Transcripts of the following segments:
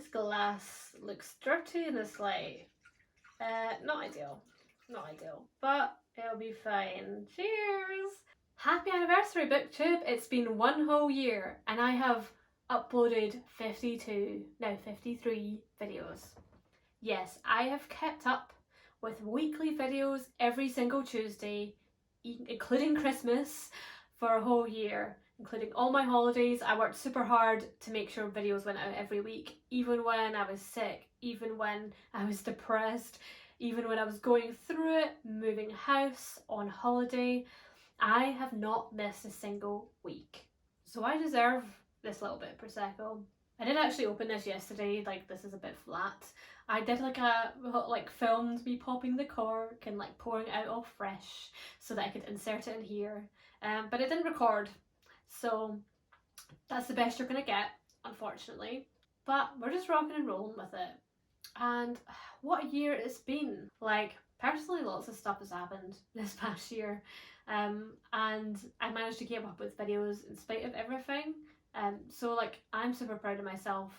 This glass looks dirty in this light. Not ideal. Not ideal. But it'll be fine. Cheers! Happy anniversary, BookTube! It's been 1 whole year and I have uploaded 53 videos. Yes, I have kept up with weekly videos every single Tuesday, including Christmas, for a whole year, including all my holidays. I worked super hard to make sure videos went out every week, even when I was sick, even when I was depressed, even when I was going through it, moving house, on holiday. I have not missed a single week. So I deserve this little bit of Prosecco. I did actually open this yesterday, like this is a bit flat. I did filmed me popping the cork and like pouring it out all fresh so that I could insert it in here. But it didn't record, so that's the best you're gonna get, unfortunately. But we're just rocking and rolling with it. And what a year it's been. Like, personally, lots of stuff has happened this past year. And I managed to keep up with videos in spite of everything. So like, I'm super proud of myself.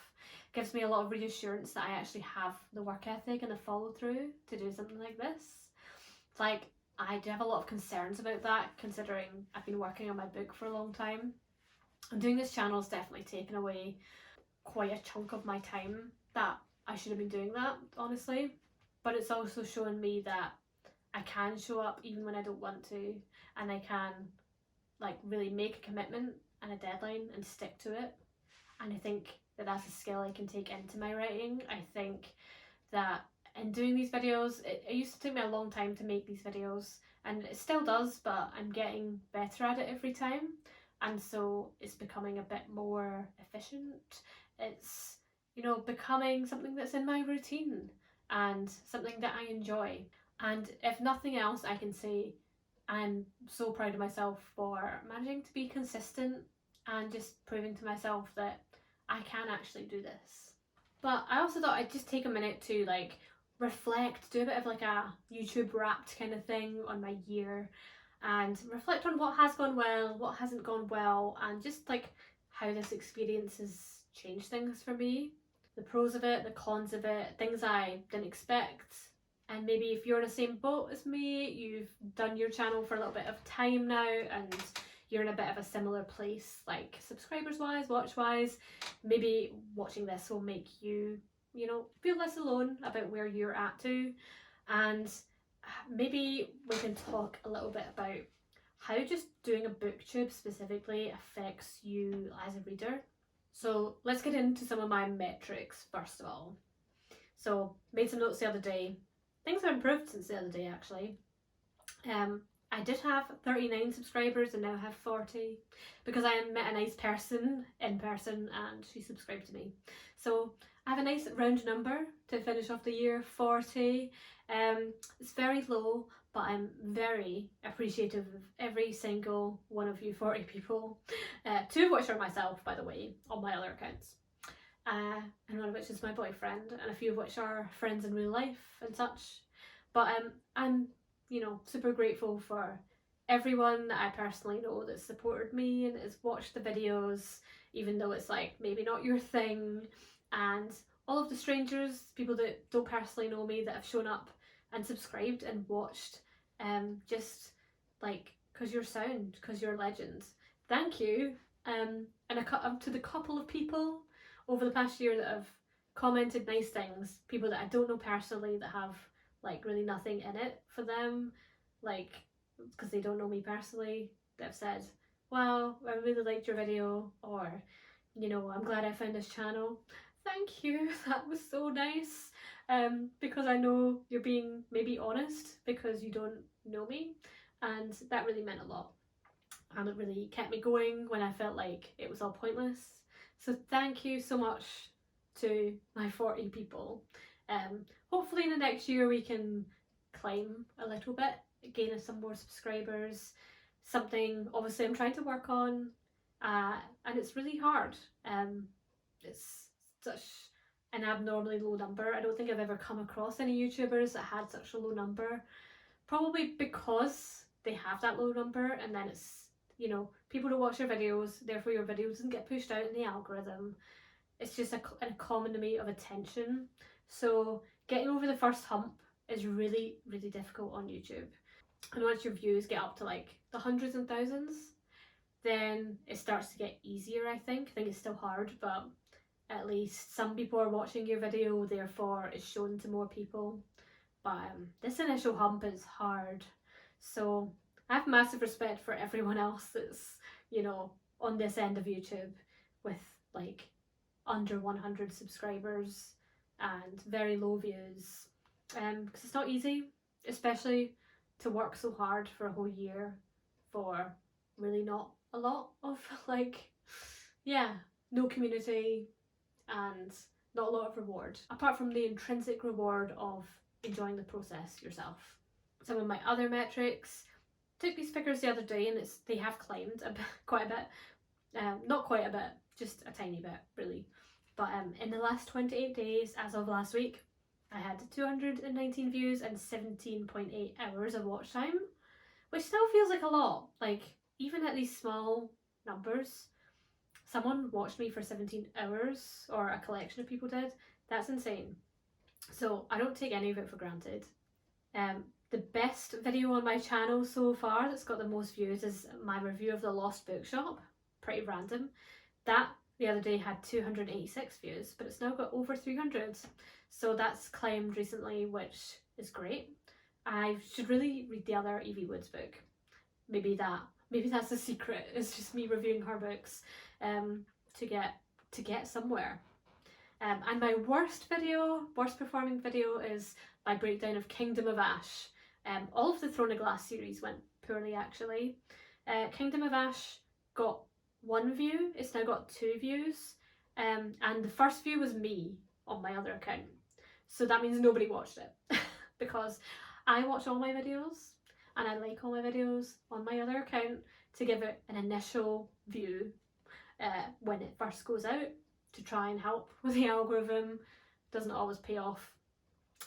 Gives me a lot of reassurance that I actually have the work ethic and the follow through to do something like this. It's like, I do have a lot of concerns about that, considering I've been working on my book for a long time. And doing this channel has definitely taken away quite a chunk of my time that I should have been doing that, honestly. But it's also shown me that I can show up even when I don't want to, and I can like really make a commitment and a deadline and stick to it. And I think that that's a skill I can take into my writing. I think that in doing these videos, it used to take me a long time to make these videos, and it still does, but I'm getting better at it every time, and so it's becoming a bit more efficient. It's, you know, becoming something that's in my routine and something that I enjoy. And if nothing else, I can say I'm so proud of myself for managing to be consistent and just proving to myself that I can actually do this. But I also thought I'd just take a minute to like reflect, do a bit of like a YouTube wrapped kind of thing on my year, and reflect on what has gone well, what hasn't gone well, and just like how this experience has changed things for me. The pros of it, the cons of it, things I didn't expect. And maybe if you're in the same boat as me, you've done your channel for a little bit of time now and you're in a bit of a similar place, like subscribers wise, watch wise, maybe watching this will make you, you know, feel less alone about where you're at too. And maybe we can talk a little bit about how just doing a BookTube specifically affects you as a reader. So let's get into some of my metrics first of all. So made some notes the other day. Things have improved since the other day actually. I did have 39 subscribers and now have 40 because I met a nice person in person and she subscribed to me. So I have a nice round number to finish off the year, 40. It's very low, but I'm very appreciative of every single one of you 40 people, 2 of which are myself, by the way, on my other accounts. And one of which is my boyfriend, and a few of which are friends in real life and such. But I'm, you know, super grateful for everyone that I personally know that supported me and has watched the videos, even though it's like maybe not your thing, and all of the strangers, people that don't personally know me, that have shown up and subscribed and watched, just like because you're sound, because you're legends. Thank you. And to the couple of people over the past year that have commented nice things, people that I don't know personally that have like really nothing in it for them, like because they don't know me personally, that have said, wow, I really liked your video, or, you know, I'm glad I found this channel. Thank you, that was so nice. Because I know you're being maybe honest because you don't know me, and that really meant a lot, and it really kept me going when I felt like it was all pointless. So thank you so much to my 40 people. Hopefully in the next year we can climb a little bit, gain some more subscribers, something obviously I'm trying to work on, and it's really hard. It's such an abnormally low number. I don't think I've ever come across any YouTubers that had such a low number, probably because they have that low number, and then it's, you know, people don't watch your videos, therefore your video doesn't get pushed out in the algorithm. it's just an economy of attention. So getting over the first hump is really, really difficult on YouTube. And once your views get up to like the hundreds and thousands, then it starts to get easier, I think. I think it's still hard, but at least some people are watching your video, therefore it's shown to more people. But this initial hump is hard. So I have massive respect for everyone else that's, you know, on this end of YouTube with like under 100 subscribers and very low views. Because it's not easy, especially to work so hard for a whole year for really not a lot of like, yeah, no community and not a lot of reward, apart from the intrinsic reward of enjoying the process yourself. Some of my other metrics, took these figures the other day and they have climbed quite a bit. Not quite a bit, just a tiny bit really. But in the last 28 days, as of last week, I had 219 views and 17.8 hours of watch time, which still feels like a lot. Like, even at these small numbers, someone watched me for 17 hours, or a collection of people did. That's insane. So I don't take any of it for granted. The best video on my channel so far that's got the most views is my review of The Lost Bookshop. Pretty random. That the other day had 286 views, but it's now got over 300. So that's climbed recently, which is great. I should really read the other Evie Woods book. Maybe that's the secret. It's just me reviewing her books to get somewhere. And my worst performing video is my breakdown of Kingdom of Ash. All of the Throne of Glass series went poorly actually. Kingdom of Ash got 1 view, it's now got 2 views. And the first view was me on my other account. So that means nobody watched it because I watch all my videos and I like all my videos on my other account to give it an initial view when it first goes out, to try and help with the algorithm. Doesn't always pay off.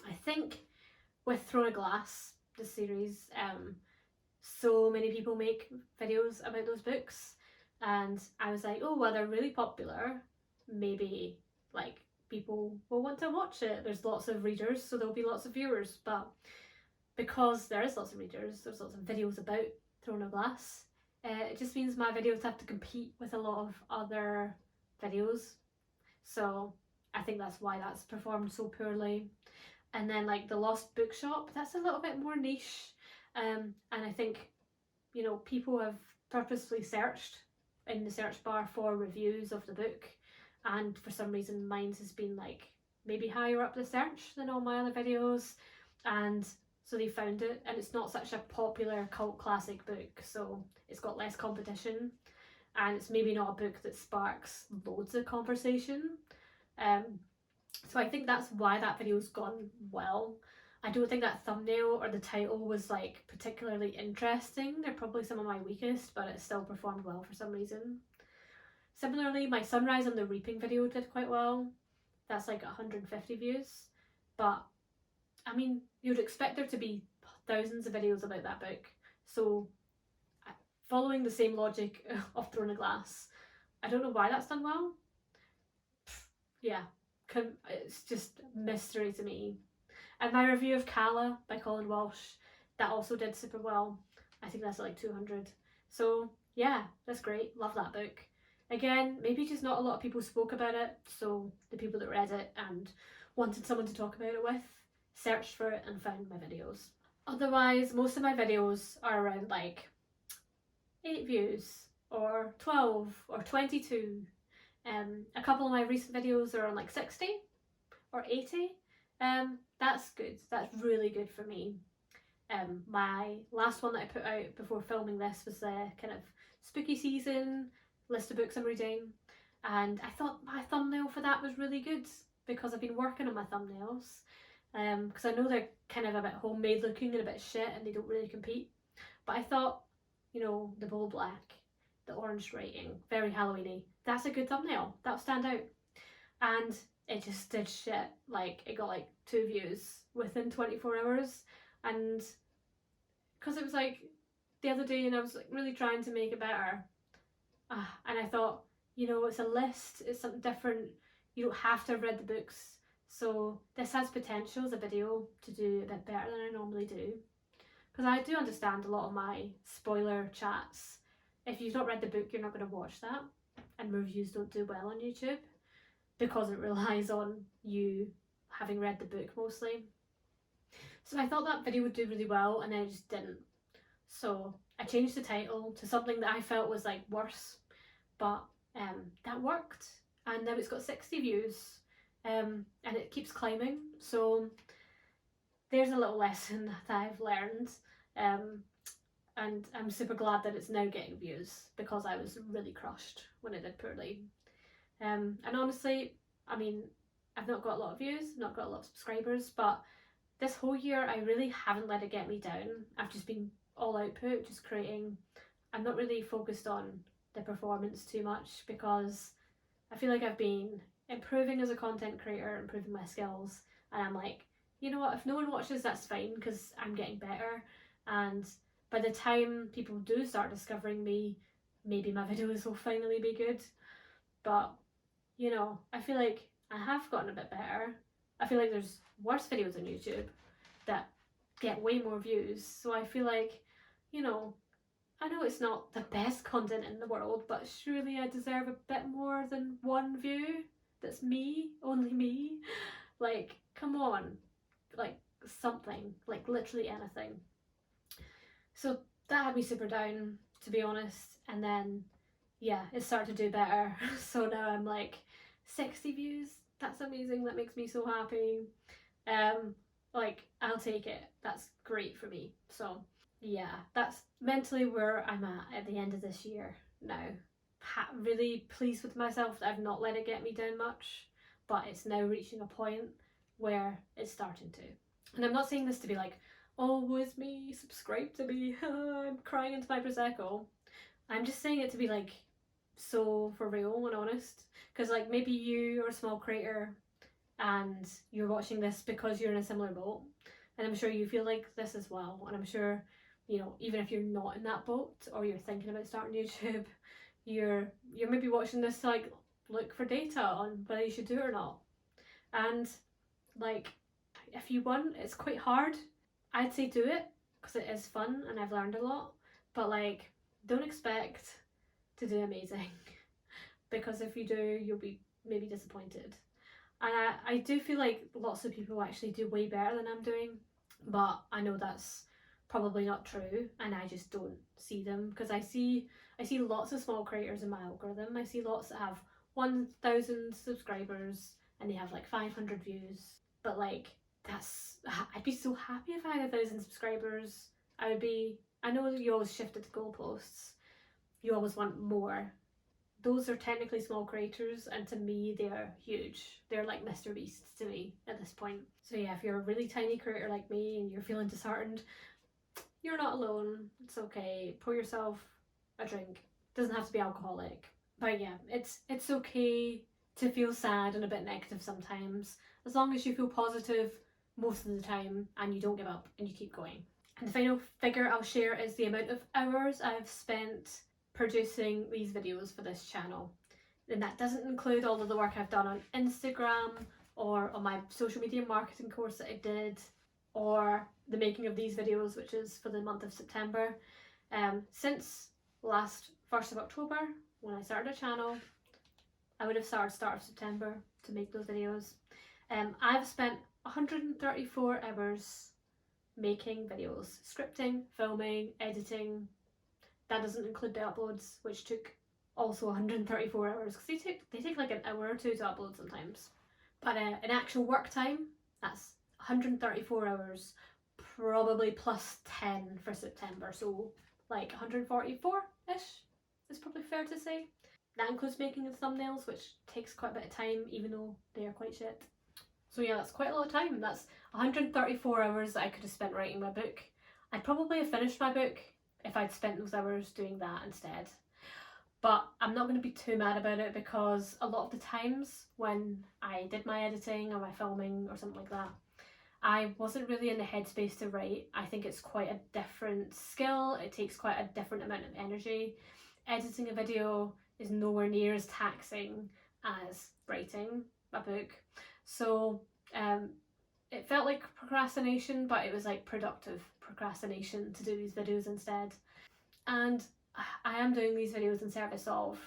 I think with Throne of Glass, the series, so many people make videos about those books, and I was like, oh well, they're really popular, maybe like people will want to watch it. There's lots of readers, so there'll be lots of viewers. But because there is lots of readers, there's lots of videos about Throne of Glass, it just means my videos have to compete with a lot of other videos. So I think that's why that's performed so poorly. And then like The Lost Bookshop, that's a little bit more niche. And I think, you know, people have purposefully searched in the search bar for reviews of the book, and for some reason mine has been like maybe higher up the search than all my other videos, and so they found it. And it's not such a popular cult classic book, so it's got less competition, and it's maybe not a book that sparks loads of conversation. So I think that's why that video's gone well. I don't think that thumbnail or the title was like particularly interesting. They're probably some of my weakest, but it still performed well for some reason. Similarly, my Sunrise and the Reaping video did quite well. That's like 150 views. But I mean, you'd expect there to be thousands of videos about that book. So following the same logic of Throne of Glass, I don't know why that's done well. Yeah, it's just a mystery to me. And my review of Calla by Colin Walsh, that also did super well. I think that's like 200. So yeah, that's great. Love that book. Again, maybe just not a lot of people spoke about it, so the people that read it and wanted someone to talk about it with searched for it and found my videos. Otherwise, most of my videos are around like 8 views or 12 or 22. A couple of my recent videos are on like 60 or 80. That's good. That's really good for me. My last one that I put out before filming this was the kind of spooky season list of books I'm reading, and I thought my thumbnail for that was really good because I've been working on my thumbnails, because I know they're kind of a bit homemade looking and a bit shit and they don't really compete, but I thought, you know, the bold black, the orange writing, very Halloweeny, that's a good thumbnail, that'll stand out. And it just did shit. Like, it got like 2 views within 24 hours, and because it was like the other day and I was like really trying to make it better, and I thought, you know, it's a list, it's something different, You don't have to have read the books. So this has potential as a video to do a bit better than I normally do. Because I do understand a lot of my spoiler chats. If you've not read the book, you're not going to watch that. And reviews don't do well on YouTube because it relies on you having read the book mostly. So I thought that video would do really well, and then it just didn't. So I changed the title to something that I felt was like worse, but that worked, and now it's got 60 views, and it keeps climbing. So there's a little lesson that I've learned, and I'm super glad that it's now getting views, because I was really crushed when it did poorly. And honestly, I mean, I've not got a lot of views, not got a lot of subscribers, but this whole year I really haven't let it get me down. I've just been all output, just creating. I'm not really focused on the performance too much, because I feel like I've been improving as a content creator, improving my skills, and I'm like, you know what, if no one watches, that's fine, because I'm getting better, and by the time people do start discovering me, maybe my videos will finally be good. But, you know, I feel like I have gotten a bit better. I feel like there's worse videos on YouTube that get way more views, so I feel like, you know, I know it's not the best content in the world, but surely I deserve a bit more than one view that's me, only me. Like, come on, like something, like literally anything. So that had me super down, to be honest, and then yeah, it started to do better. So now I'm like 60 views, that's amazing, that makes me so happy. Like, I'll take it, that's great for me. So yeah, that's mentally where I'm at the end of this year now. Really pleased with myself that I've not let it get me down much, but it's now reaching a point where it's starting to. And I'm not saying this to be like, oh, woe is me, subscribe to me, I'm crying into my Prosecco. I'm just saying it to be like, so for real and honest, because like maybe you are a small creator and you're watching this because you're in a similar boat, and I'm sure you feel like this as well, and I'm sure, you know, even if you're not in that boat or you're thinking about starting YouTube, you're maybe watching this to like look for data on whether you should do it or not. And like, if you want, it's quite hard. I'd say do it because it is fun and I've learned a lot, but like, don't expect to do amazing because if you do, you'll be maybe disappointed. And I do feel like lots of people actually do way better than I'm doing, but I know that's probably not true, and I just don't see them, because I see lots of small creators in my algorithm. I see lots that have 1,000 subscribers and they have like 500 views, but like, I'd be so happy if I had 1,000 subscribers. I know that you always shifted the goalposts, you always want more. Those are technically small creators, and to me they are huge. They're like Mr. Beasts to me at this point. So yeah, if you're a really tiny creator like me and you're feeling disheartened, you're not alone. It's okay. Pour yourself a drink. Doesn't have to be alcoholic. But yeah, it's okay to feel sad and a bit negative sometimes, as long as you feel positive most of the time and you don't give up and you keep going. And the final figure I'll share is the amount of hours I've spent producing these videos for this channel. And that doesn't include all of the work I've done on Instagram or on my social media marketing course that I did, or the making of these videos, which is for the month of September. Since last 1st of October, when I started a channel, I would have started start of September to make those videos. I've spent 134 hours making videos, scripting, filming, editing. That doesn't include the uploads, which took also 134 hours, because they take like an hour or two to upload sometimes. But in actual work time, that's 134 hours, probably plus 10 for September, so like 144-ish is probably fair to say. That includes making the thumbnails, which takes quite a bit of time, even though they are quite shit. So yeah, that's quite a lot of time. That's 134 hours that I could have spent writing my book. I'd probably have finished my book if I'd spent those hours doing that instead. But I'm not going to be too mad about it, because a lot of the times when I did my editing or my filming or something like that, I wasn't really in the headspace to write. I think it's quite a different skill. It takes quite a different amount of energy. Editing a video is nowhere near as taxing as writing. a book. So it felt like procrastination, but it was like productive procrastination to do these videos instead. And I am doing these videos in service of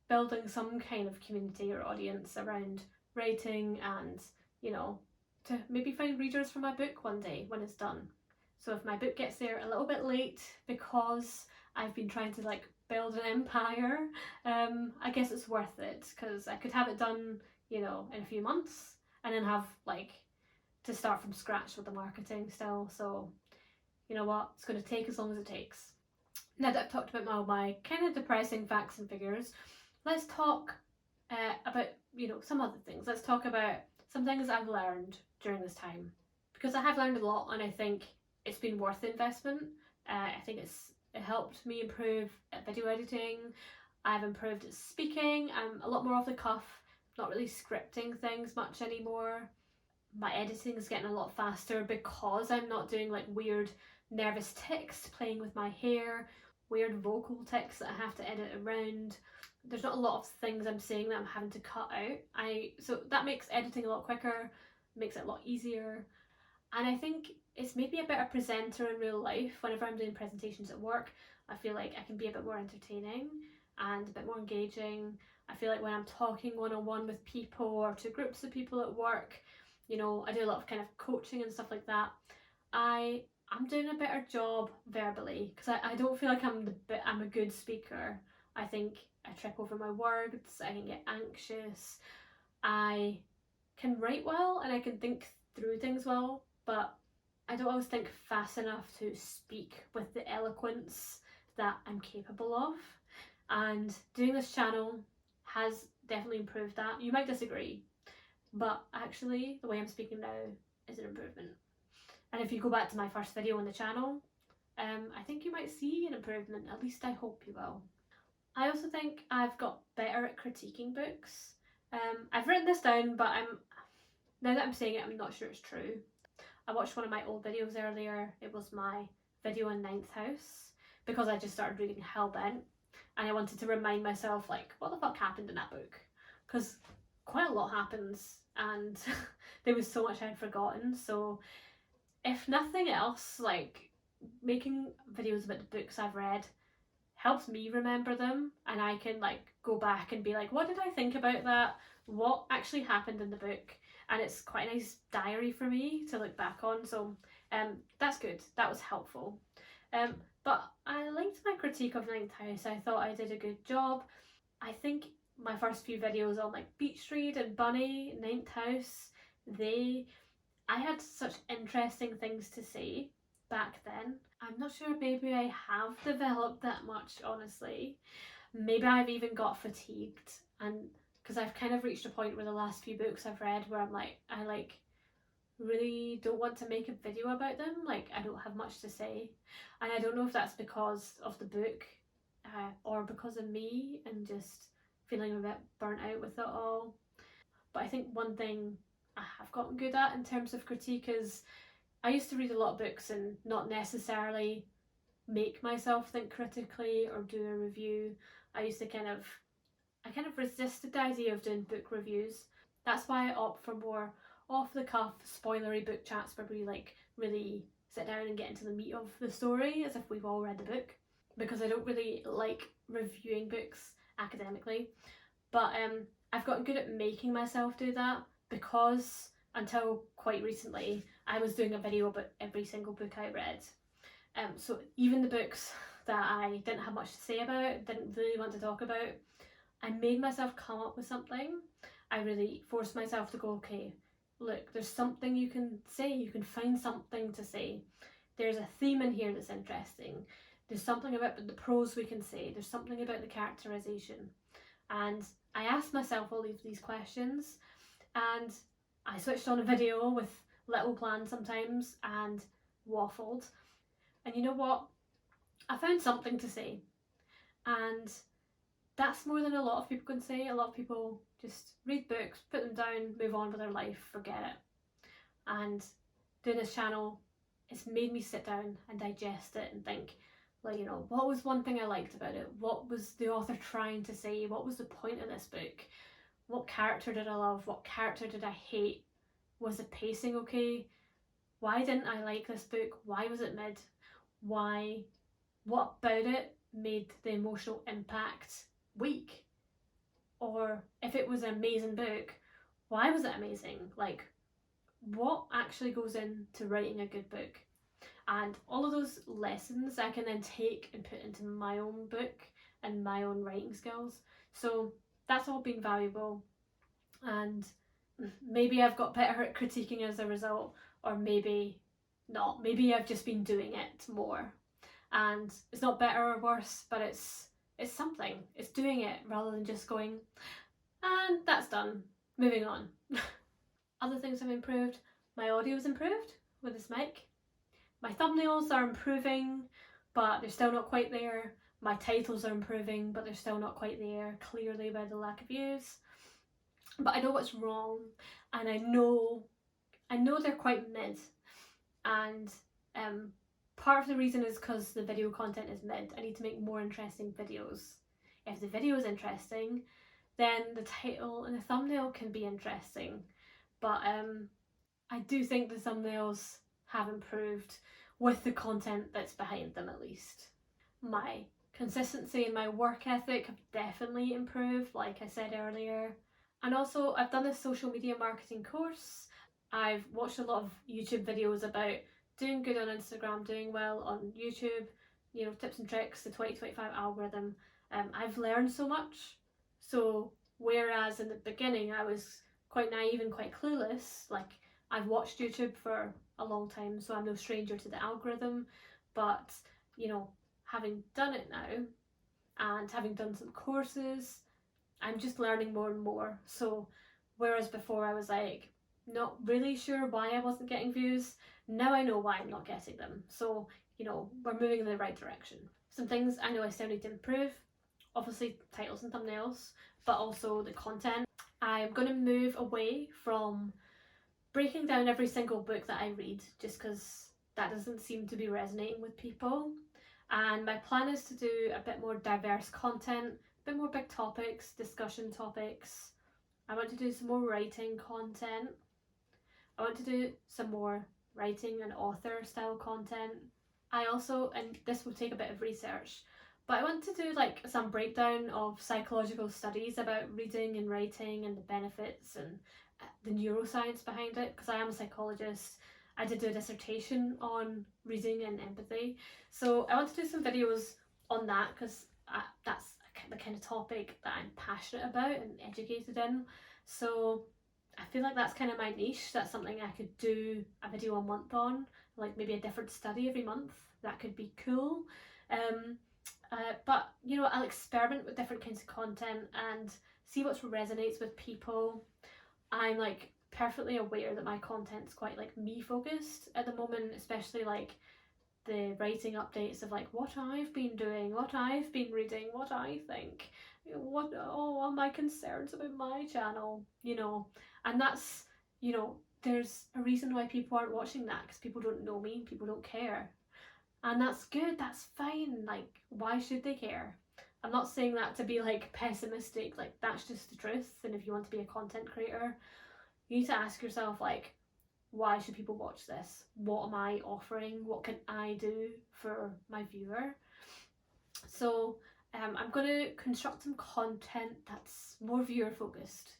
building some kind of community or audience around writing, and you know, to maybe find readers for my book one day when it's done. So if my book gets there a little bit late because I've been trying to like build an empire, I guess it's worth it, because I could have it done, you know, in a few months and then have like to start from scratch with the marketing still. So you know what, it's going to take as long as it takes. Now that I've talked about my kind of depressing facts and figures, let's talk about, you know, some other things. Let's talk about some things I've learned during this time, because I have learned a lot and I think it's been worth the investment. I think it helped me improve at video editing. I've improved at speaking. I'm a lot more off the cuff, not really scripting things much anymore. My editing is getting a lot faster because I'm not doing like weird nervous tics playing with my hair, weird vocal tics that I have to edit around. There's not a lot of things I'm saying that I'm having to cut out. So that makes editing a lot quicker, makes it a lot easier. And I think it's made me a better presenter in real life. Whenever I'm doing presentations at work, I feel like I can be a bit more entertaining and a bit more engaging. I feel like when I'm talking one-on-one with people or to groups of people at work, you know, I do a lot of kind of coaching and stuff like that. I'm doing a better job verbally, because I don't feel like I'm a good speaker. I think I trip over my words, I can get anxious, I can write well and I can think through things well, but I don't always think fast enough to speak with the eloquence that I'm capable of. And doing this channel has definitely improved that. You might disagree, but actually the way I'm speaking now is an improvement. And if you go back to my first video on the channel, I think you might see an improvement. At least I hope you will. I also think I've got better at critiquing books. I've written this down, but now that I'm saying it, I'm not sure it's true. I watched one of my old videos earlier. It was my video on Ninth House, because I just started reading Hellbent and I wanted to remind myself, like, what the fuck happened in that book? Because quite a lot happens and there was so much I'd forgotten. So if nothing else, like, making videos about the books I've read helps me remember them, and I can like go back and be like, what did I think about that? What actually happened in the book? And it's quite a nice diary for me to look back on. So that's good. That was helpful. But I liked my critique of Ninth House. I thought I did a good job. I think my first few videos on like Beach Read and Bunny, Ninth House, I had such interesting things to say back then. I'm not sure maybe I have developed that much, honestly. Maybe I've even got fatigued, and because I've kind of reached a point where the last few books I've read where I'm like, I like really don't want to make a video about them. Like, I don't have much to say, and I don't know if that's because of the book or because of me and just feeling a bit burnt out with it all. But I think one thing I have gotten good at in terms of critique is I used to read a lot of books and not necessarily make myself think critically or do a review. I kind of resisted the idea of doing book reviews. That's why I opt for more off the cuff, spoilery book chats where we like really sit down and get into the meat of the story as if we've all read the book, because I don't really like reviewing books academically. But I've gotten good at making myself do that, because until quite recently I was doing a video about every single book I read. So even the books that I didn't have much to say about, didn't really want to talk about, I made myself come up with something. I really forced myself to go, okay, look, there's something you can say, you can find something to say. There's a theme in here that's interesting. There's something about the prose we can say. There's something about the characterization. And I asked myself all of these questions, and I switched on a video with little plans sometimes and waffled. And you know what? I found something to say. And that's more than a lot of people can say. A lot of people just read books, put them down, move on with their life, forget it. And doing this channel, it's made me sit down and digest it and think, like, you know, what was one thing I liked about it? What was the author trying to say? What was the point of this book? What character did I love? What character did I hate? Was the pacing okay? Why didn't I like this book? Why was it mid? Why? What about it made the emotional impact weak? Or if it was an amazing book, why was it amazing? Like, what actually goes into writing a good book? And all of those lessons I can then take and put into my own book and my own writing skills. So that's all been valuable, and maybe I've got better at critiquing as a result, or maybe not. Maybe I've just been doing it more, and it's not better or worse, but it's something. It's doing it rather than just going, and that's done. Moving on. Other things have improved. My audio's improved with this mic. My thumbnails are improving, but they're still not quite there. My titles are improving, but they're still not quite there, clearly by the lack of views. But I know what's wrong, and I know they're quite mid, and part of the reason is because the video content is mid. I need to make more interesting videos. If the video is interesting, then the title and the thumbnail can be interesting. But I do think the thumbnails have improved with the content that's behind them, at least. My consistency and my work ethic have definitely improved, like I said earlier. And also, I've done this social media marketing course. I've watched a lot of YouTube videos about doing good on Instagram, doing well on YouTube, tips and tricks, the 2025 algorithm. I've learned so much. So whereas in the beginning I was quite naive and quite clueless, like, I've watched YouTube for a long time, so I'm no stranger to the algorithm, but having done it now and having done some courses, I'm just learning more and more. So whereas before I was like not really sure why I wasn't getting views, now I know why I'm not getting them. So we're moving in the right direction. Some things I know I still need to improve, obviously titles and thumbnails, but also the content. I'm going to move away from breaking down every single book that I read, just because that doesn't seem to be resonating with people. And my plan is to do a bit more diverse content, a bit more big topics, discussion topics. I want to do some more writing content. I want to do some more writing and author style content. I also, and this will take a bit of research, but I want to do like some breakdown of psychological studies about reading and writing and the benefits and the neuroscience behind it, because I am a psychologist. I did do a dissertation on reading and empathy, so I want to do some videos on that, because that's the kind of topic that I'm passionate about and educated in. So I feel like that's kind of my niche. That's something I could do a video a month on, like maybe a different study every month. That could be cool. But I'll experiment with different kinds of content and see what resonates with people. I'm like perfectly aware that my content's quite like me focused at the moment, especially like the writing updates of like what I've been doing, what I've been reading, what I think, what all my concerns about my channel, and that's there's a reason why people aren't watching that, because people don't know me, people don't care, and that's good, that's fine. Like, why should they care? I'm not saying that to be like pessimistic, like that's just the truth. And if you want to be a content creator, you need to ask yourself, like, why should people watch this? What am I offering? What can I do for my viewer? So I'm going to construct some content that's more viewer focused,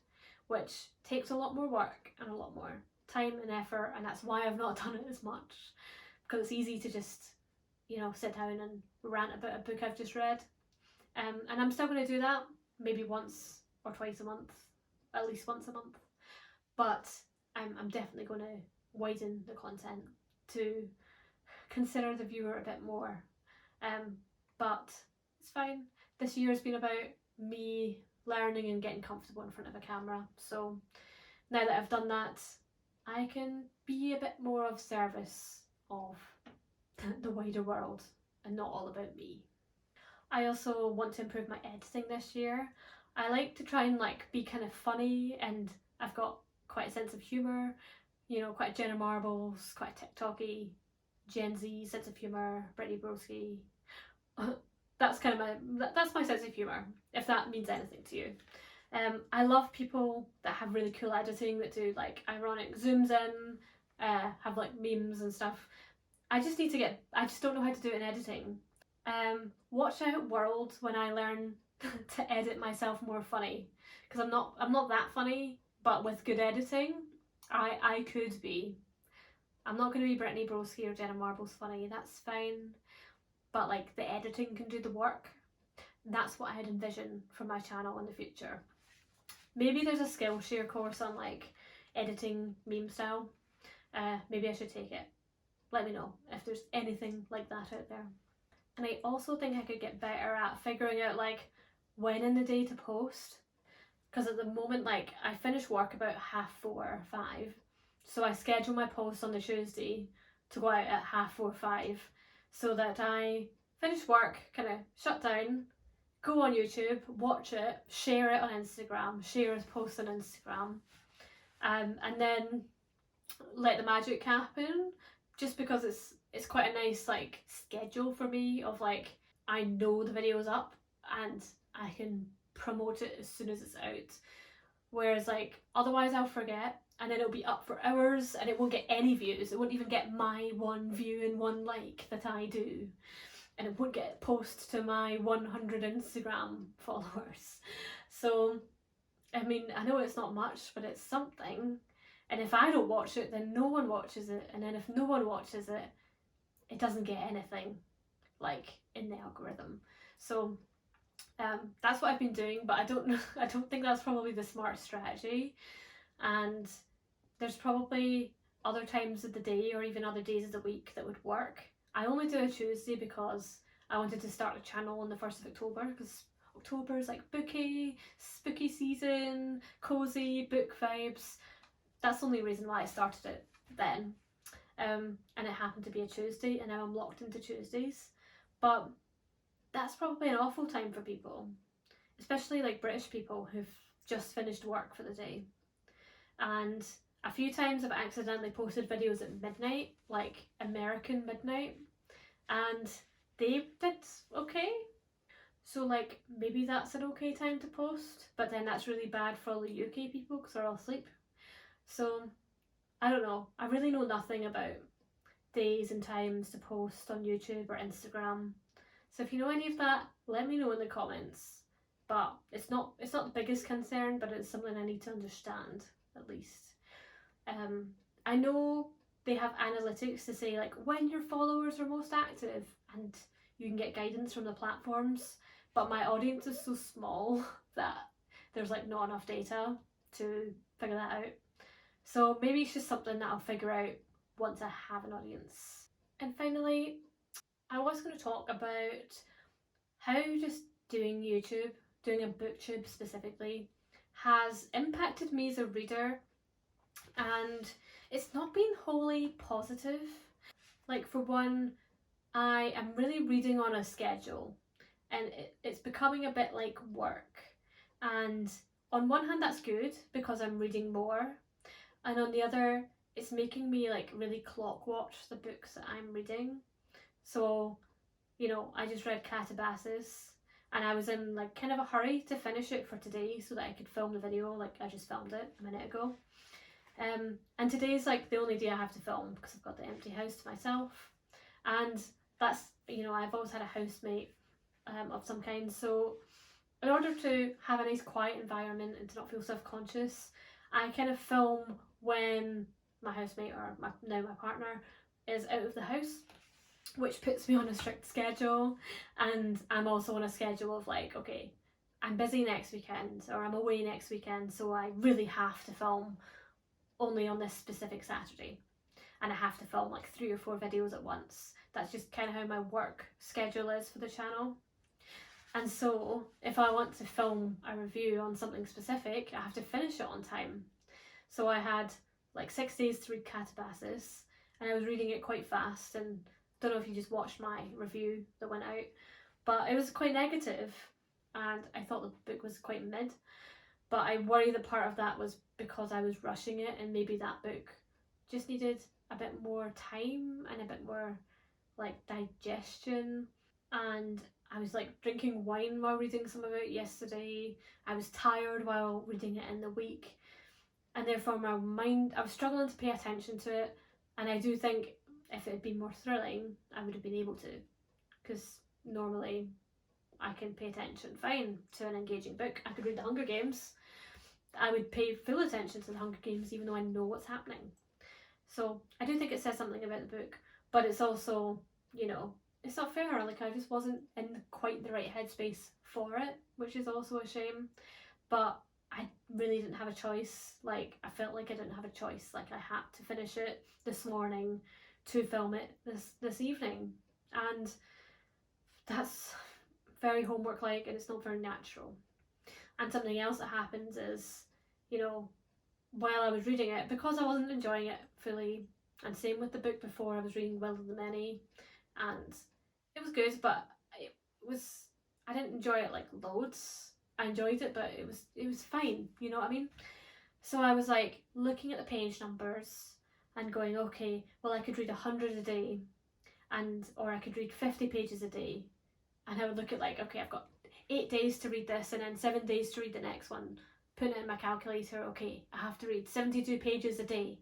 which takes a lot more work and a lot more time and effort, and that's why I've not done it as much, because it's easy to just sit down and rant about a book I've just read. And I'm still going to do that maybe once or twice a month, at least once a month, but I'm definitely going to widen the content to consider the viewer a bit more. But it's fine. This year has been about me learning and getting comfortable in front of a camera, so now that I've done that, I can be a bit more of service of the wider world and not all about me. I also want to improve my editing this year. I like to try and like be kind of funny, and I've got quite a sense of humour, quite a Jenna Marbles, quite a TikTok-y, Gen Z sense of humour, Brittany Broski. That's kind of that's my sense of humour, if that means anything to you. I love people that have really cool editing, that do like ironic zooms in, have like memes and stuff. I just don't know how to do it in editing. Watch out world when I learn to edit myself more funny, because I'm not that funny, but with good editing, I could be. I'm not going to be Brittany Broski or Jenna Marbles funny, that's fine, but like the editing can do the work. That's what I had envisioned for my channel in the future. Maybe there's a Skillshare course on like editing meme style. Maybe I should take it. Let me know if there's anything like that out there. And I also think I could get better at figuring out like when in the day to post, because at the moment, like, I finish work about 4:30, 5, so I schedule my posts on the Tuesday to go out at 4:30, 5, so that I finish work, kind of shut down, go on YouTube, watch it, share it on Instagram, share a post on Instagram, and then let the magic happen. Just because it's quite a nice like schedule for me of like, I know the video's up and I can promote it as soon as it's out. Whereas like otherwise I'll forget, and then it'll be up for hours and it won't get any views. It won't even get my 1 view and 1 like that I do. And it won't get post to my 100 Instagram followers. So, I mean, I know it's not much, but it's something. And if I don't watch it, then no one watches it. And then if no one watches it, it doesn't get anything, like, in the algorithm. So that's what I've been doing, but I don't think that's probably the smart strategy. And there's probably other times of the day or even other days of the week that would work. I only do a Tuesday because I wanted to start a channel on the 1st of October, because October is like spooky season, cozy, book vibes. That's the only reason why I started it then. And it happened to be a Tuesday, and now I'm locked into Tuesdays. But that's probably an awful time for people, especially like British people who've just finished work for the day. And a few times I've accidentally posted videos at midnight, like American midnight, and they did okay. So like maybe that's an okay time to post, but then that's really bad for all the UK people because they're all asleep. So I don't know. I really know nothing about days and times to post on YouTube or Instagram. So if you know any of that, let me know in the comments. But it's not the biggest concern, but it's something I need to understand at least. I know they have analytics to say like when your followers are most active, and you can get guidance from the platforms, but my audience is so small that there's like not enough data to figure that out. So maybe it's just something that I'll figure out once I have an audience. And finally, I was going to talk about how just doing YouTube, doing a BookTube specifically, has impacted me as a reader, and it's not been wholly positive. Like, for one, I am really reading on a schedule, and it's becoming a bit like work. And on one hand that's good because I'm reading more, and on the other it's making me like really clock watch the books that I'm reading. So, you know, I just read Catabasis, and I was in like kind of a hurry to finish it for today so that I could film the video. Like, I just filmed it a minute ago. And today's like the only day I have to film because I've got the empty house to myself. And that's, you know, I've always had a housemate of some kind. So in order to have a nice quiet environment and to not feel self-conscious, I kind of film when my housemate, or now my partner, is out of the house, which puts me on a strict schedule. And I'm also on a schedule of like, okay, I'm busy next weekend or I'm away next weekend, so I really have to film only on this specific Saturday, and I have to film like 3 or 4 videos at once. That's just kind of how my work schedule is for the channel. And so if I want to film a review on something specific, I have to finish it on time. So I had like 6 days to read Catabasis, and I was reading it quite fast, and don't know if you just watched my review that went out, but it was quite negative, and I thought the book was quite mid. But I worry that part of that was because I was rushing it, and maybe that book just needed a bit more time and a bit more like digestion. And I was like drinking wine while reading some of it yesterday. I was tired while reading it in the week, and therefore my mind, I was struggling to pay attention to it. And I do think if it had been more thrilling, I would have been able to, because normally I can pay attention fine to an engaging book. I could read The Hunger Games. I would pay full attention to The Hunger Games even though I know what's happening. So I do think it says something about the book, but it's also, you know, it's not fair. Like, I just wasn't in quite the right headspace for it, which is also a shame. But I really didn't have a choice. Like, I felt like I didn't have a choice. Like, I had to finish it this morning to film it this evening. And that's very homework-like, and it's not very natural. And something else that happens is, you know, while I was reading it, because I wasn't enjoying it fully, and same with the book before, I was reading Will of the Many, and it was good, but I didn't enjoy it like loads. I enjoyed it, but it was fine, you know what I mean? So I was like looking at the page numbers and going, okay, well, I could read 100 a day, or I could read 50 pages a day, and I would look at like, okay, I've got 8 days to read this and then 7 days to read the next one. Put it in my calculator, okay, I have to read 72 pages a day,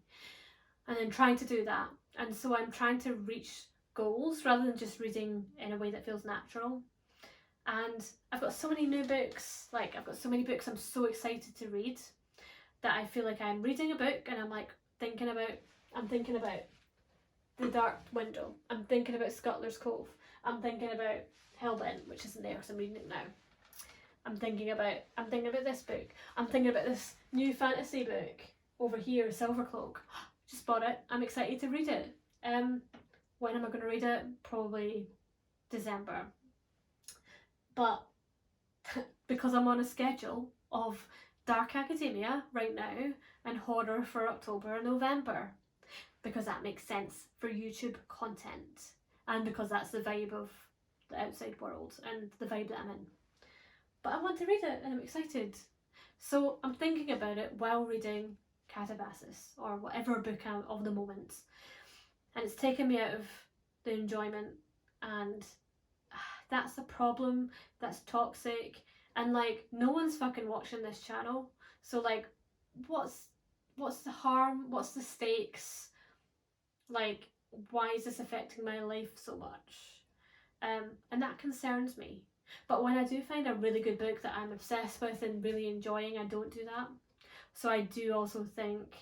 and then trying to do that. And so I'm trying to reach goals rather than just reading in a way that feels natural. And I've got so many new books, like I've got so many books I'm so excited to read, that I feel like I'm reading a book and I'm like thinking about The Dark Window, I'm thinking about Scuttler's Cove, I'm thinking about Hellbent, which isn't there because I'm reading it now. I'm thinking about this book. I'm thinking about this new fantasy book over here, Silvercloak. Just bought it. I'm excited to read it. When am I going to read it? Probably December. But because I'm on a schedule of dark academia right now and horror for October and November, because that makes sense for YouTube content, and because that's the vibe of the outside world and the vibe that I'm in. But I want to read it and I'm excited. So I'm thinking about it while reading Catabasis or whatever book of the moment. And it's taken me out of the enjoyment, and that's the problem. That's toxic. And like, no one's fucking watching this channel. So like, what's the harm? What's the stakes? Like, why is this affecting my life so much? And that concerns me. But when I do find a really good book that I'm obsessed with and really enjoying, I don't do that. So I do also think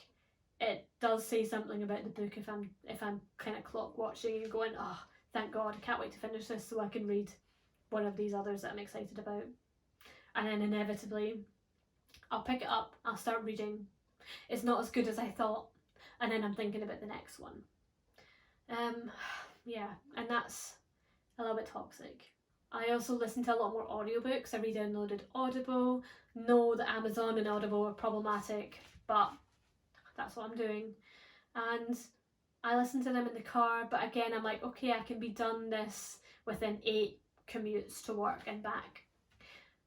it does say something about the book if I'm kind of clock watching and going, oh, thank God, I can't wait to finish this so I can read one of these others that I'm excited about. And then inevitably, I'll pick it up, I'll start reading. It's not as good as I thought, and then I'm thinking about the next one. Yeah, and that's a little bit toxic. I also listen to a lot more audiobooks. I re-downloaded Audible. Know that Amazon and Audible are problematic, but that's what I'm doing. And I listen to them in the car, but again, I'm like, okay, I can be done this within 8 commutes to work and back.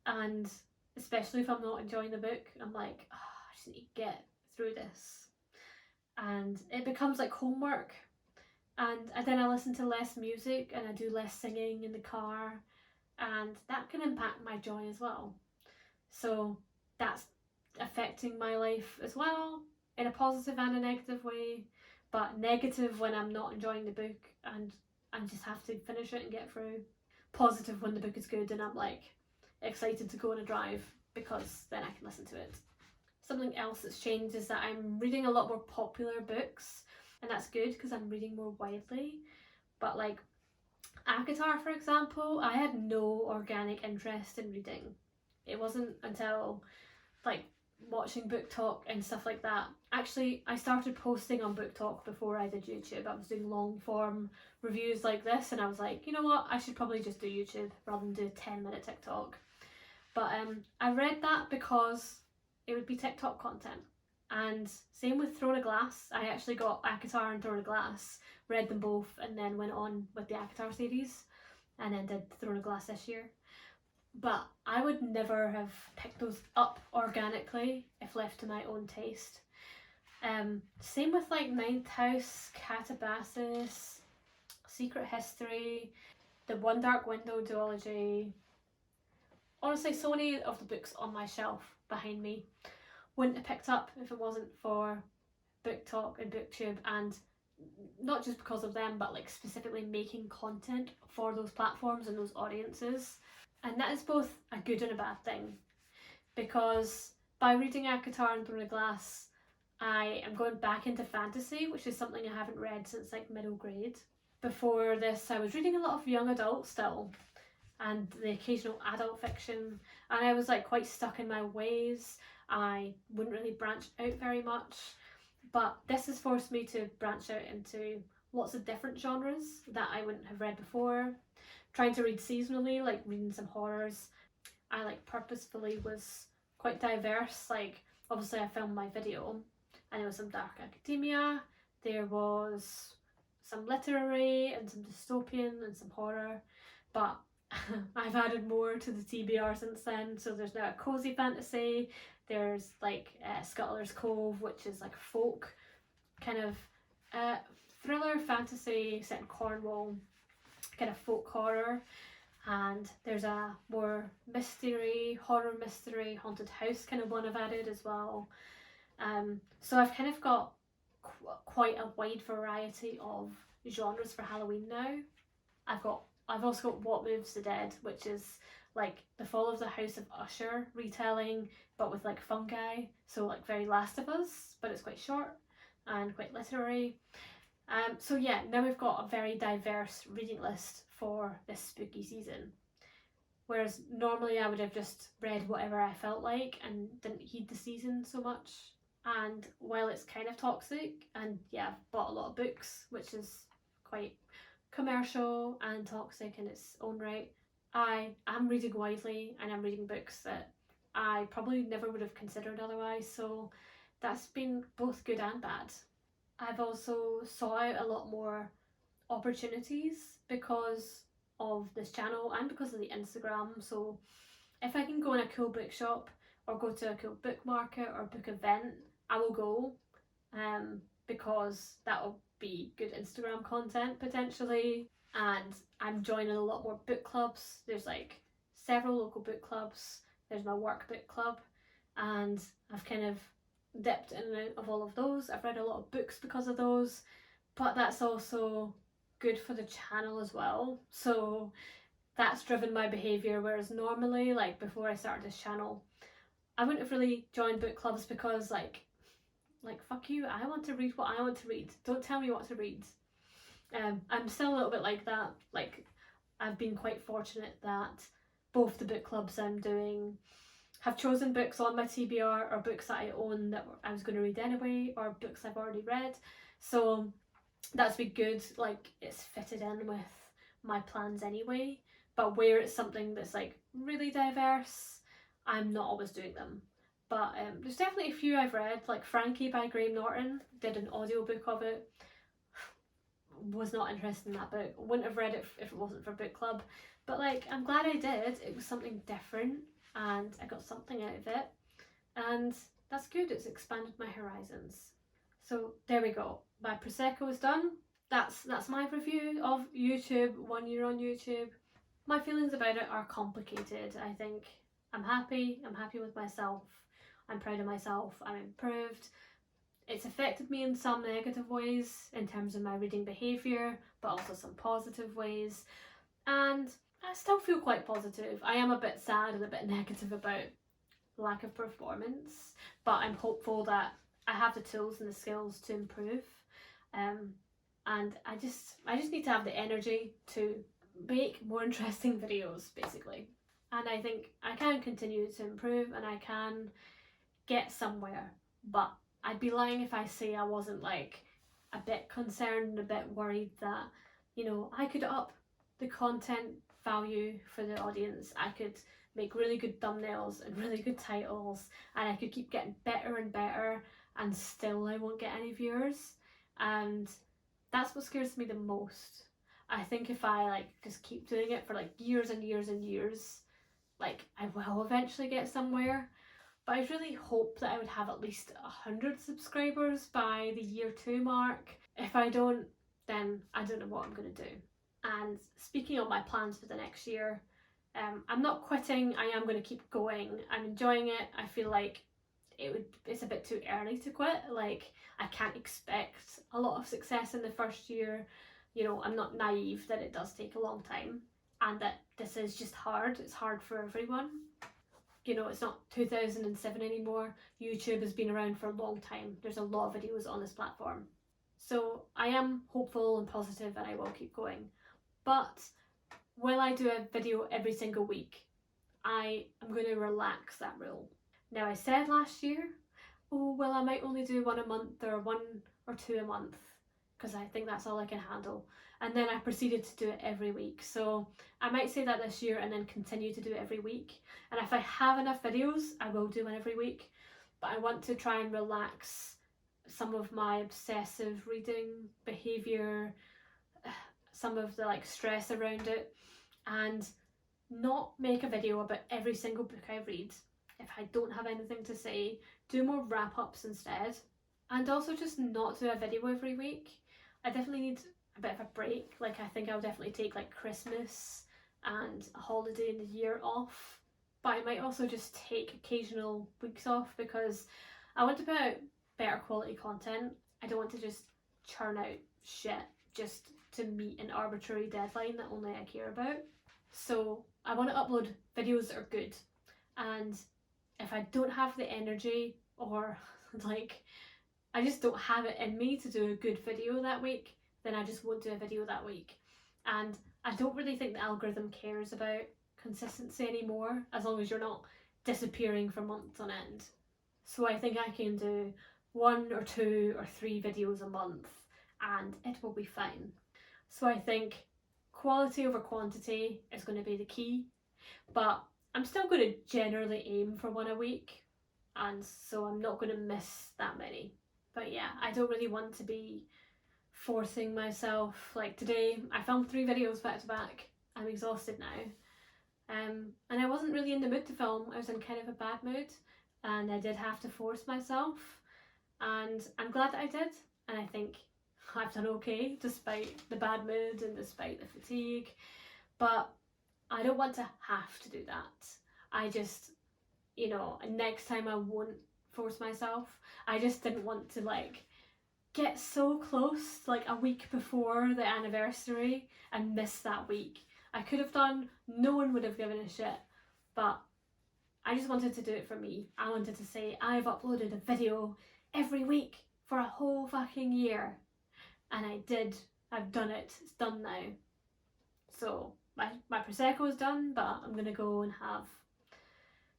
And especially if I'm not enjoying the book, I'm like, oh, I just need to get through this. And it becomes like homework. And then I listen to less music and I do less singing in the car, and that can impact my joy as well. So that's affecting my life as well, in a positive and a negative way, but negative when I'm not enjoying the book and I just have to finish it and get through. Positive when the book is good and I'm like excited to go on a drive because then I can listen to it. Something else that's changed is that I'm reading a lot more popular books, and that's good because I'm reading more widely. But like ACOTAR, for example, I had no organic interest in reading. It wasn't until like watching Book Talk and stuff like that. Actually, I started posting on Book Talk before I did YouTube. I was doing long form reviews like this, and I was like, you know what, I should probably just do YouTube rather than do a 10-minute TikTok. But I read that because it would be TikTok content. And same with Throne of Glass. I actually got ACOTAR and Throne of Glass, read them both, and then went on with the ACOTAR series, and then did Throne of Glass this year. But I would never have picked those up organically if left to my own taste. Same with like Ninth House, Catabasis, Secret History. the One Dark Window duology. Honestly, so many of the books on my shelf behind me wouldn't have picked up if it wasn't for BookTok and BookTube, and not just because of them, but like specifically making content for those platforms and those audiences. And that is both a good and a bad thing, because by reading Akatar and Throne of Glass, I am going back into fantasy, which is something I haven't read since like middle grade. Before this, I was reading a lot of young adult still, and the occasional adult fiction, and I was like quite stuck in my ways. I wouldn't really branch out very much, but this has forced me to branch out into lots of different genres that I wouldn't have read before. Trying to read seasonally, like reading some horrors. I like purposefully was quite diverse. Like obviously I filmed my video and there was some dark academia, there was some literary and some dystopian and some horror, but I've added more to the TBR since then. So there's now a cozy fantasy, there's like Scuttler's Cove, which is like folk kind of thriller fantasy set in Cornwall, kind of folk horror, and there's a more horror mystery haunted house kind of one I've added as well. So I've kind of got quite a wide variety of genres for Halloween now. I've also got What Moves the Dead, which is like the Fall of the House of Usher retelling, but with like fungi, so like very Last of Us, but it's quite short and quite literary. So yeah, now we've got a very diverse reading list for this spooky season. Whereas normally I would have just read whatever I felt like and didn't heed the season so much. And while it's kind of toxic, and yeah, I've bought a lot of books, which is quite commercial and toxic in its own right, I am reading widely and I'm reading books that I probably never would have considered otherwise, so that's been both good and bad. I've also sought out a lot more opportunities because of this channel and because of the Instagram. So if I can go in a cool bookshop or go to a cool book market or book event, I will go, because that will be good Instagram content potentially. And I'm joining a lot more book clubs. There's like several local book clubs. There's my work book club, and I've kind of dipped in and out of all of those. I've read a lot of books because of those, but that's also good for the channel as well. So that's driven my behaviour, whereas normally, like before I started this channel, I wouldn't have really joined book clubs because like fuck you, I want to read what I want to read. Don't tell me what to read. I'm still a little bit like that. Like I've been quite fortunate that both the book clubs I'm doing have chosen books on my TBR or books that I own that I was going to read anyway, or books I've already read. So that's been good. Like it's fitted in with my plans anyway. But where it's something that's like really diverse, I'm not always doing them. But there's definitely a few I've read, like Frankie by Graham Norton, did an audiobook of it. Was not interested in that book. Wouldn't have read it if it wasn't for book club. But like, I'm glad I did. It was something different and I got something out of it. And that's good, it's expanded my horizons. So there we go. My Prosecco is done. That's my review of YouTube, 1 year on YouTube. My feelings about it are complicated. I think I'm happy with myself. I'm proud of myself, I'm improved. It's affected me in some negative ways in terms of my reading behaviour, but also some positive ways. And I still feel quite positive. I am a bit sad and a bit negative about lack of performance, but I'm hopeful that I have the tools and the skills to improve. And I just need to have the energy to make more interesting videos, basically. And I think I can continue to improve and I can get somewhere, but I'd be lying if I say I wasn't like a bit concerned and a bit worried that, you know, I could up the content value for the audience. I could make really good thumbnails and really good titles, and I could keep getting better and better, and still I won't get any viewers. And that's what scares me the most. I think if I like just keep doing it for like years and years and years, like I will eventually get somewhere. But I really hope that I would have at least 100 subscribers by the year 2 mark. If I don't, then I don't know what I'm going to do. And speaking of my plans for the next year, I'm not quitting, I am going to keep going. I'm enjoying it. I feel like it's a bit too early to quit. Like, I can't expect a lot of success in the first year. You know, I'm not naive that it does take a long time and that this is just hard. It's hard for everyone. You know, it's not 2007 anymore. YouTube has been around for a long time. There's a lot of videos on this platform. So I am hopeful and positive and I will keep going. But will I do a video every single week? I am going to relax that rule. Now, I said last year, oh, well, I might only do one a month or one or two a month because I think that's all I can handle. And then I proceeded to do it every week. So I might say that this year and then continue to do it every week. And if I have enough videos, I will do one every week. But I want to try and relax some of my obsessive reading behaviour, some of the like stress around it, and not make a video about every single book I read. If I don't have anything to say, do more wrap-ups instead. And also just not do a video every week. I definitely need a bit of a break. Like, I think I'll definitely take like Christmas and a holiday in the year off. But I might also just take occasional weeks off because I want to put out better quality content. I don't want to just churn out shit just to meet an arbitrary deadline that only I care about. So I want to upload videos that are good. And if I don't have the energy, or like I just don't have it in me to do a good video that week, then I just won't do a video that week. And I don't really think the algorithm cares about consistency anymore, as long as you're not disappearing for months on end. So I think I can do 1 or 2 or 3 videos a month and it will be fine. So I think quality over quantity is going to be the key, but I'm still going to generally aim for 1 a week, and so I'm not going to miss that many. But yeah, I don't really want to be forcing myself. Like today, I filmed 3 videos back to back. I'm exhausted now. And I wasn't really in the mood to film. I was in kind of a bad mood and I did have to force myself, and I'm glad that I did, and I think I've done okay despite the bad mood and despite the fatigue. But I don't want to have to do that. I just, you know, next time I won't force myself. I just didn't want to like get so close, like a week before the anniversary, and miss that week. I could have done, no one would have given a shit, but I just wanted to do it for me. I wanted to say I've uploaded a video every week for a whole fucking year. And I did. I've done it. It's done now. So my Prosecco is done, but I'm going to go and have,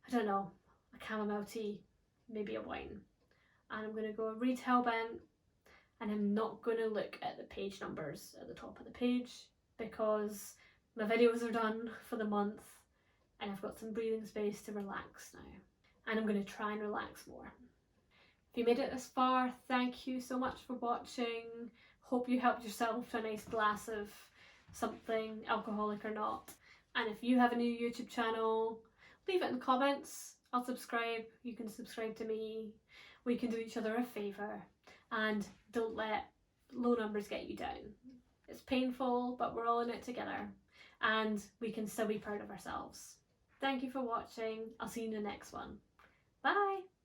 I don't know, a chamomile tea, maybe a wine. And I'm going to go read Hellbent, and I'm not going to look at the page numbers at the top of the page because my videos are done for the month and I've got some breathing space to relax now. And I'm going to try and relax more. If you made it this far, thank you so much for watching. Hope you helped yourself to a nice glass of something, alcoholic or not. And if you have a new YouTube channel, leave it in the comments. I'll subscribe. You can subscribe to me. We can do each other a favour. And don't let low numbers get you down. It's painful, but we're all in it together. And we can still be proud of ourselves. Thank you for watching. I'll see you in the next one. Bye!